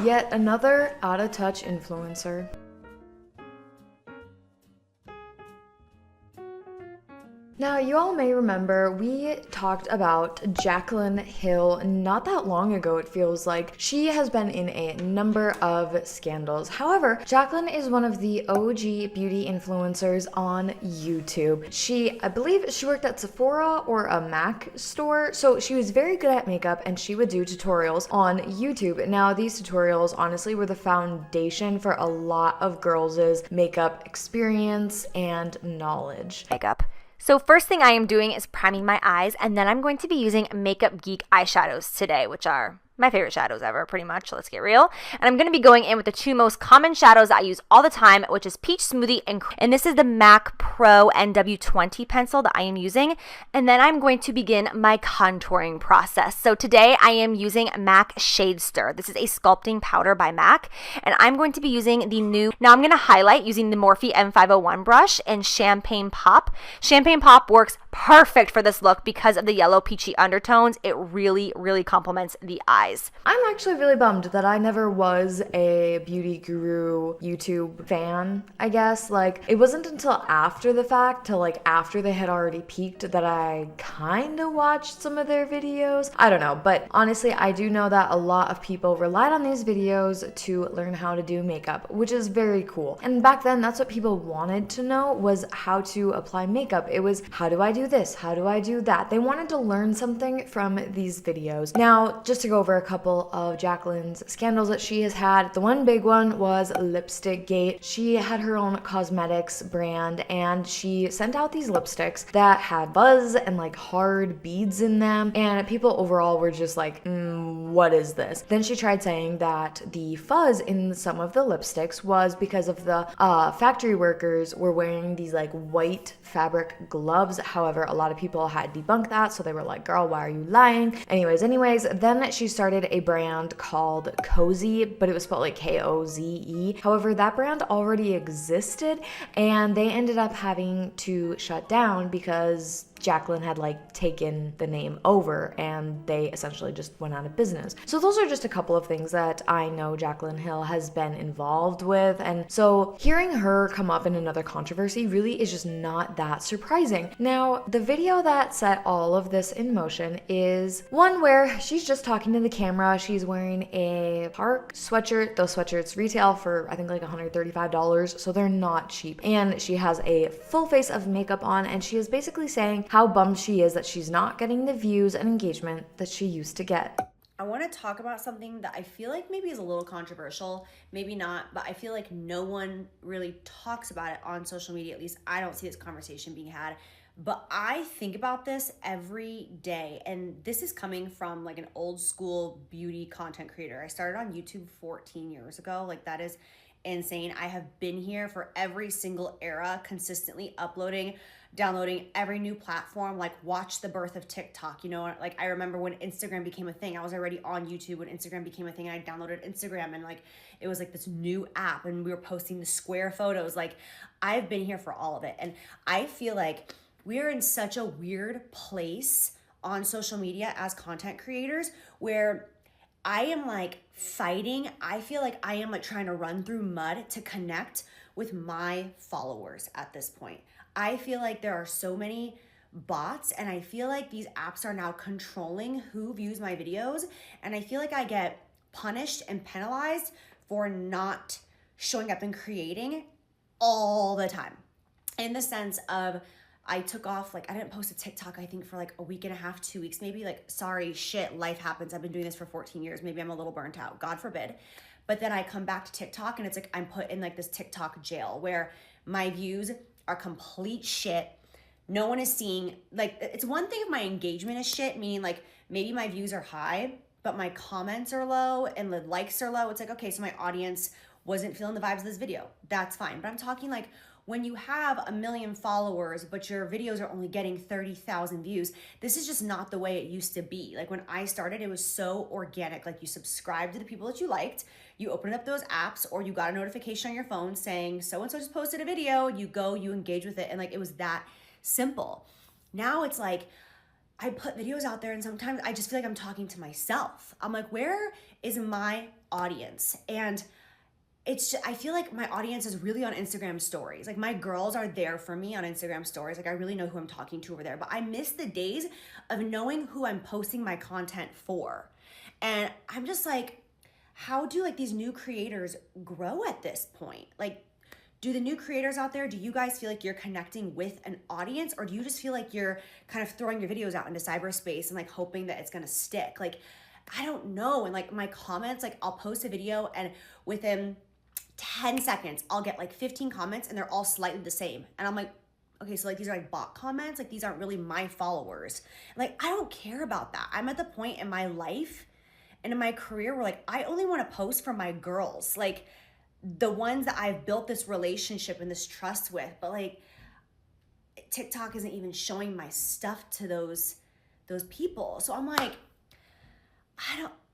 Yet another out-of-touch influencer. Now, you all may remember we talked about Jaclyn Hill not that long ago, it feels like. She has been in a number of scandals. However, Jaclyn is one of the OG beauty influencers on YouTube. I believe she worked at Sephora or a MAC store, so she was very good at makeup and she would do tutorials on YouTube. Now, these tutorials honestly were the foundation for a lot of girls' makeup experience and knowledge. Makeup. So first thing I am doing is priming my eyes, and then I'm going to be using Makeup Geek eyeshadows today, which are my favorite shadows ever, pretty much. Let's get real. And I'm going to be going in with the two most common shadows I use all the time, which is Peach Smoothie and this is the MAC Pro NW20 pencil that I am using. And then I'm going to begin my contouring process. So today I am using MAC Shade Stir. This is a sculpting powder by MAC, and I'm going to be using the new, now I'm going to highlight using the Morphe M501 brush and Champagne Pop. Champagne Pop works perfect for this look because of the yellow peachy undertones. It really, really complements the eye. I'm actually really bummed that I never was a beauty guru YouTube fan, I guess. Like, it wasn't until after the fact, till like after they had already peaked, that I kind of watched some of their videos. I don't know, but honestly, I do know that a lot of people relied on these videos to learn how to do makeup, which is very cool. And back then, that's what people wanted to know, was how to apply makeup. It was, how do I do this? How do I do that? They wanted to learn something from these videos. Now, just to go over a couple of Jaclyn's scandals that she has had. The one big one was Lipstick Gate. She had her own cosmetics brand and she sent out these lipsticks that had buzz and like hard beads in them, and people overall were just like, what is this? Then she tried saying that the fuzz in some of the lipsticks was because of the factory workers were wearing these like white fabric gloves. However, a lot of people had debunked that, so they were like, girl, why are you lying? Anyways, then she started a brand called Cozy, but it was spelled like Koze. However, that brand already existed and they ended up having to shut down because Jaclyn had like taken the name over and they essentially just went out of business. So those are just a couple of things that I know Jaclyn Hill has been involved with, and so hearing her come up in another controversy really is just not that surprising. Now, the video that set all of this in motion is one where she's just talking to the camera. She's wearing a Park sweatshirt. Those sweatshirts retail for I think like $135, so they're not cheap. And she has a full face of makeup on, and she is basically saying how bummed she is that she's not getting the views and engagement that she used to get. I want to talk about something that I feel like maybe is a little controversial, maybe not, but I feel like no one really talks about it on social media. At least I don't see this conversation being had, but I think about this every day. And this is coming from like an old school beauty content creator. I started on YouTube 14 years ago. Like, that is insane. I have been here for every single era, consistently uploading, downloading every new platform, like watch the birth of TikTok, you know, like I remember when Instagram became a thing. I was already on YouTube when Instagram became a thing, and I downloaded Instagram, and like it was like this new app and we were posting the square photos. Like, I've been here for all of it. And I feel like we're in such a weird place on social media as content creators where I am like fighting. I feel like I am like trying to run through mud to connect with my followers at this point. I feel like there are so many bots, and I feel like these apps are now controlling who views my videos, and I feel like I get punished and penalized for not showing up and creating all the time. In the sense of, I took off, like I didn't post a TikTok, I think for like a week and a half, 2 weeks, maybe. Like, sorry, shit, life happens. I've been doing this for 14 years. Maybe I'm a little burnt out, God forbid. But then I come back to TikTok and it's like I'm put in like this TikTok jail where my views are complete shit. No one is seeing, like, it's one thing if my engagement is shit, meaning like maybe my views are high, but my comments are low and the likes are low. It's like, okay, so my audience wasn't feeling the vibes of this video. That's fine. But I'm talking like when you have 1 million followers, but your videos are only getting 30,000 views, this is just not the way it used to be. Like when I started, it was so organic. Like you subscribed to the people that you liked, you opened up those apps, or you got a notification on your phone saying so-and-so just posted a video, you go, you engage with it. And like, it was that simple. Now it's like, I put videos out there and sometimes I just feel like I'm talking to myself. I'm like, where is my audience? And it's just, I feel like my audience is really on Instagram stories. Like my girls are there for me on Instagram stories. Like I really know who I'm talking to over there, but I miss the days of knowing who I'm posting my content for. And I'm just like, how do like these new creators grow at this point? Like, do the new creators out there, do you guys feel like you're connecting with an audience, or do you just feel like you're kind of throwing your videos out into cyberspace and like hoping that it's gonna stick? Like, I don't know. And like my comments, like I'll post a video and within 10 seconds, I'll get like 15 comments and they're all slightly the same. And I'm like, okay, so like these are like bot comments, like these aren't really my followers. Like, I don't care about that. I'm at the point in my life and in my career where like I only want to post for my girls. Like, the ones that I've built this relationship and this trust with, but like TikTok isn't even showing my stuff to those people. So I'm like,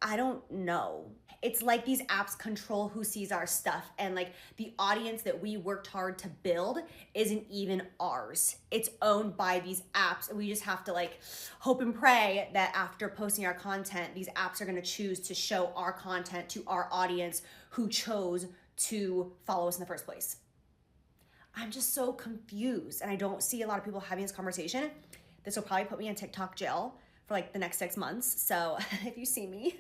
I don't know. It's like these apps control who sees our stuff, and like the audience that we worked hard to build isn't even ours. It's owned by these apps, and we just have to like hope and pray that after posting our content, these apps are going to choose to show our content to our audience who chose to follow us in the first place. I'm just so confused, and I don't see a lot of people having this conversation. This will probably put me in TikTok jail for like the next 6 months. So if you see me,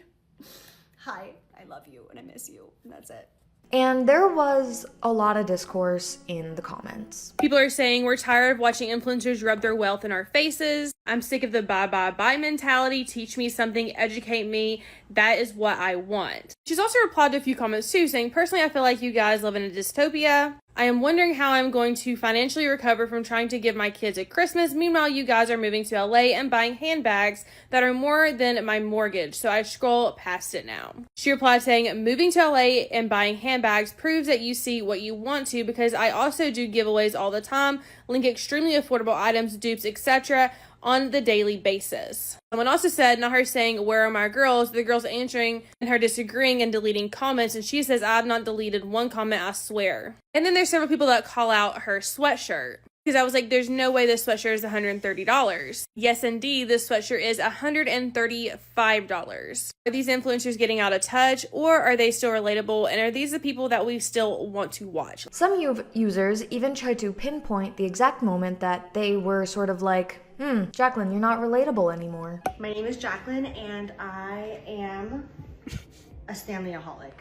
hi, I love you and I miss you, and that's it. And there was a lot of discourse in the comments. People are saying we're tired of watching influencers rub their wealth in our faces. I'm sick of the buy mentality. Teach me something, educate me. That is what I want. She's also replied to a few comments too, saying, personally, I feel like you guys live in a dystopia. I am wondering how I'm going to financially recover from trying to give my kids a Christmas. Meanwhile, you guys are moving to LA and buying handbags that are more than my mortgage. So I scroll past it now. She replied saying, moving to LA and buying handbags proves that you see what you want to, because I also do giveaways all the time, link extremely affordable items, dupes, etc. on the daily basis. Someone also said, not her saying, where are my girls? The girls answering and her disagreeing and deleting comments. And she says, I've not deleted one comment, I swear. And then there's several people that call out her sweatshirt. Because I was like, there's no way this sweatshirt is $130. Yes, indeed, this sweatshirt is $135. Are these influencers getting out of touch, or are they still relatable? And are these the people that we still want to watch? Some users even tried to pinpoint the exact moment that they were sort of like, Jaclyn, you're not relatable anymore. My name is Jaclyn, and I am a Stanley-aholic.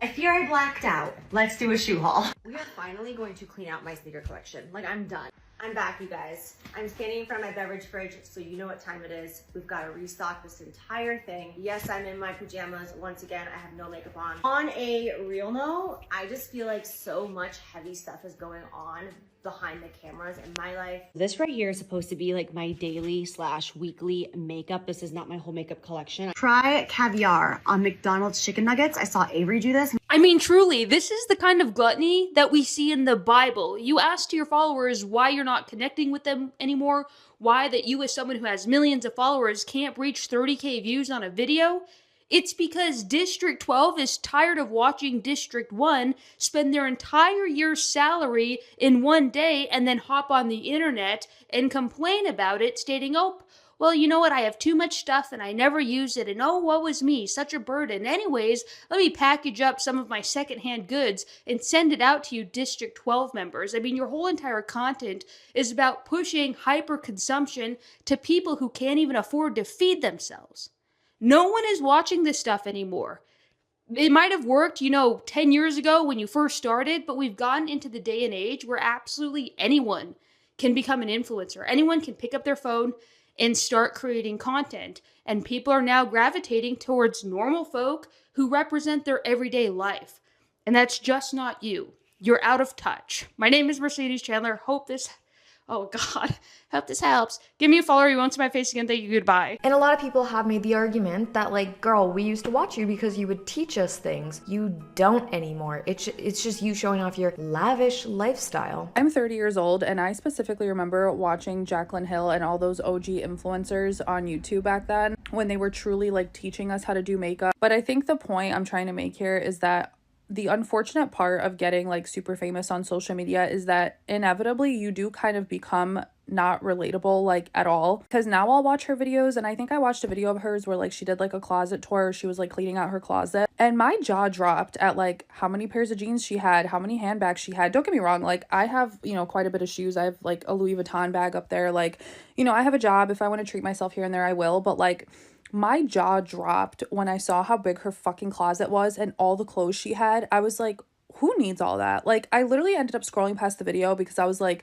I fear I blacked out. Let's do a shoe haul. We are finally going to clean out my sneaker collection. Like, I'm done. I'm back, you guys. I'm standing in front of my beverage fridge, so you know what time it is. We've got to restock this entire thing. Yes, I'm in my pajamas. Once again, I have no makeup on. On a real note, I just feel like so much heavy stuff is going on behind the cameras in my life. This right here is supposed to be like my daily / weekly makeup. This is not my whole makeup collection. Try caviar on McDonald's chicken nuggets. I saw Avery do this. I mean, truly, this is the kind of gluttony that we see in the Bible. You ask your followers why you're not connecting with them anymore, why that you as someone who has millions of followers can't reach 30K views on a video. It's because District 12 is tired of watching District 1 spend their entire year's salary in one day and then hop on the internet and complain about it, stating, oh, well, you know what, I have too much stuff and I never use it, and oh, woe is me, such a burden. Anyways, let me package up some of my secondhand goods and send it out to you District 12 members. I mean, your whole entire content is about pushing hyper-consumption to people who can't even afford to feed themselves. No one is watching this stuff anymore. It might have worked, 10 years ago when you first started, but we've gotten into the day and age where absolutely anyone can become an influencer. Anyone can pick up their phone and start creating content. And people are now gravitating towards normal folk who represent their everyday life. And that's just not you. You're out of touch. My name is Mercedes Chandler. Hope this helps. Give me a follow. You won't see my face again. Thank you. Goodbye. And a lot of people have made the argument that, like, girl, we used to watch you because you would teach us things. You don't anymore. It's just you showing off your lavish lifestyle. I'm 30 years old, and I specifically remember watching Jaclyn Hill and all those OG influencers on YouTube back then when they were truly like teaching us how to do makeup. But I think the point I'm trying to make here is that the unfortunate part of getting like super famous on social media is that inevitably you do kind of become not relatable like at all. Because now I'll watch her videos, and I think I watched a video of hers where like she did like a closet tour. She was like cleaning out her closet, and my jaw dropped at like how many pairs of jeans she had, how many handbags she had. Don't get me wrong, like I have, you know, quite a bit of shoes. I have like a Louis Vuitton bag up there. Like, you know, I have a job. If I want to treat myself here and there, I will. But like, my jaw dropped when I saw how big her fucking closet was and all the clothes she had. I was like, who needs all that? Like, I literally ended up scrolling past the video because I was like,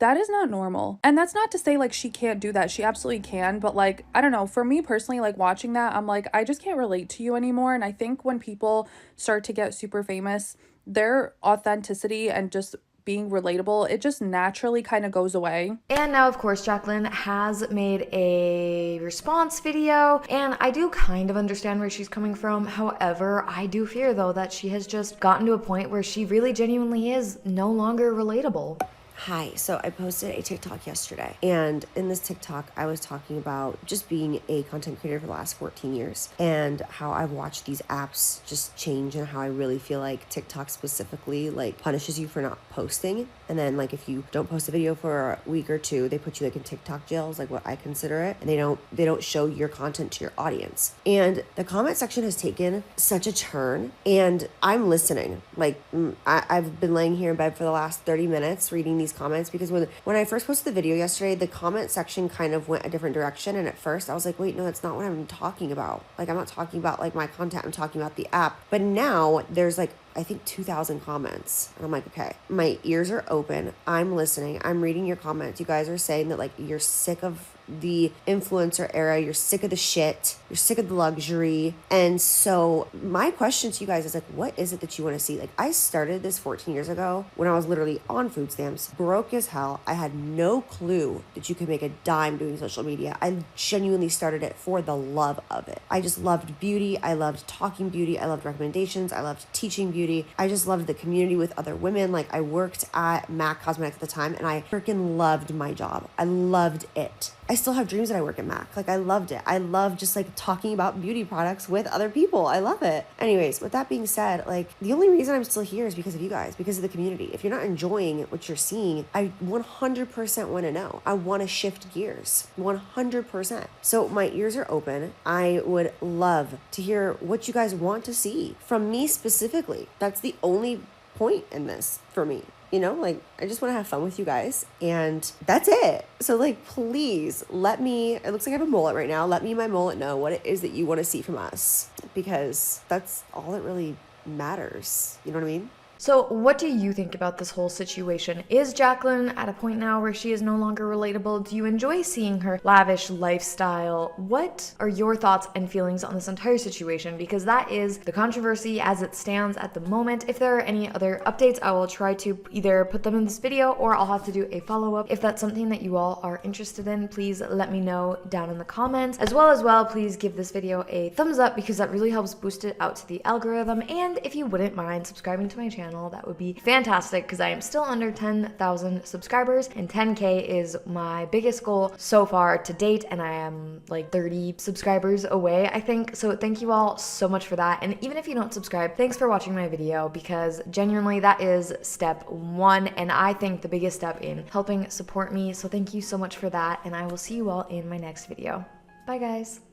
that is not normal. And that's not to say like she can't do that. She absolutely can. But like, I don't know, for me personally, like watching that, I'm like, I just can't relate to you anymore. And I think when people start to get super famous, their authenticity and just being relatable, it just naturally kind of goes away. And now, of course, Jaclyn has made a response video, and I do kind of understand where she's coming from. However, I do fear, though, that she has just gotten to a point where she really genuinely is no longer relatable. Hi, so I posted a TikTok yesterday, and in this TikTok, I was talking about just being a content creator for the last 14 years and how I've watched these apps just change, and how I really feel like TikTok specifically like punishes you for not posting. And then like if you don't post a video for a week or two, they put you like in TikTok jail, is like what I consider it, and they don't show your content to your audience. And the comment section has taken such a turn, and I'm listening. Like I've been laying here in bed for the last 30 minutes reading these comments, because when I first posted the video yesterday, the comment section kind of went a different direction, and at first I was like, wait, no, that's not what I'm talking about. Like, I'm not talking about like my content, I'm talking about the app. But now there's like, I think 2,000 comments, and I'm like, okay, my ears are open, I'm listening, I'm reading your comments. You guys are saying that like you're sick of the influencer era, you're sick of the shit, you're sick of the luxury. And so my question to you guys is like, what is it that you want to see? Like, I started this 14 years ago when I was literally on food stamps, broke as hell. I had no clue that you could make a dime doing social media. I genuinely started it for the love of it. I just loved beauty, I loved talking beauty, I loved recommendations, I loved teaching beauty, I just loved the community with other women. Like, I worked at MAC Cosmetics at the time, and I freaking loved my job. I loved it. I still have dreams that I work at MAC. Like, I loved it. I love just like talking about beauty products with other people. I love it. Anyways, with that being said, like, the only reason I'm still here is because of you guys, because of the community. If you're not enjoying what you're seeing, I 100% want to know. I want to shift gears 100%. So my ears are open. I would love to hear what you guys want to see from me specifically. That's the only point in this for me. You know, like, I just want to have fun with you guys, and that's it. So like, please let me, it looks like I have a mullet right now, let me and my mullet know what it is that you want to see from us, because that's all that really matters. You know what I mean? So what do you think about this whole situation? Is Jaclyn at a point now where she is no longer relatable? Do you enjoy seeing her lavish lifestyle? What are your thoughts and feelings on this entire situation? Because that is the controversy as it stands at the moment. If there are any other updates, I will try to either put them in this video, or I'll have to do a follow-up. If that's something that you all are interested in, please let me know down in the comments. As well, please give this video a thumbs up, because that really helps boost it out to the algorithm. And if you wouldn't mind subscribing to my channel, that would be fantastic, because I am still under 10,000 subscribers, and 10K is my biggest goal so far to date, and I am like 30 subscribers away, I think. So thank you all so much for that. And even if you don't subscribe, thanks for watching my video, because genuinely that is step one, and I think the biggest step in helping support me. So thank you so much for that, and I will see you all in my next video. Bye guys.